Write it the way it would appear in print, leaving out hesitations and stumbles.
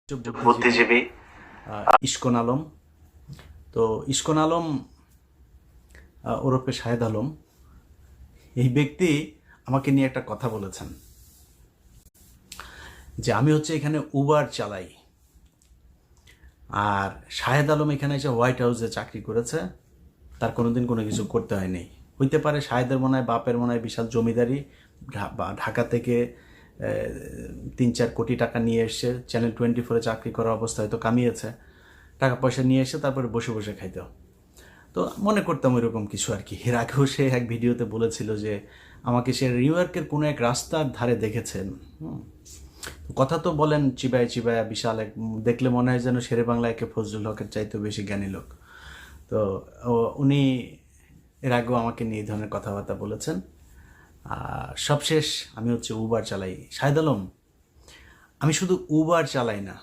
বুদ্ধিজীবী ইস্কন আলম। তো ইস্কন আলম ওরফে শাহেদ আলম, এই ব্যক্তি আমাকে নিয়ে একটা কথা বলেছেন যে আমি হচ্ছে এখানে উবার চালাই, আর শাহেদ আলম এখানে এসে হোয়াইট হাউসে চাকরি করেছে, তার কোনোদিন কোনো কিছু করতে হয়নি। হইতে পারে শাহেদের মনে হয় বাপের মনে হয় বিশাল জমিদারি, ঢাকা থেকে 3-4 কোটি টাকা নিয়ে এসছে, চ্যানেল 24-এ চাকরি করার অবস্থা হয়তো কামিয়েছে, টাকা পয়সা নিয়ে এসে তারপরে বসে বসে খাইতো। তো মনে করতাম ওইরকম কিছু আর কি। এর আগেও সে এক ভিডিওতে বলেছিল যে আমাকে সে নিউ ইয়র্কের কোনো এক রাস্তার ধারে দেখেছেন। কথা তো বলেন চিবায় চিবায়া, বিশাল এক, দেখলে মনে হয় যেন শেরে বাংলা একে ফজলুল হকের চাইতেও বেশি জ্ঞানী লোক। তো উনি এর আগেও আমাকে নিয়ে এই ধরনের কথাবার্তা বলেছেন। সবশেষ আমি হচ্ছে উবার চালাই। শাহেদ আলম, আমি শুধু উবার চালাই না,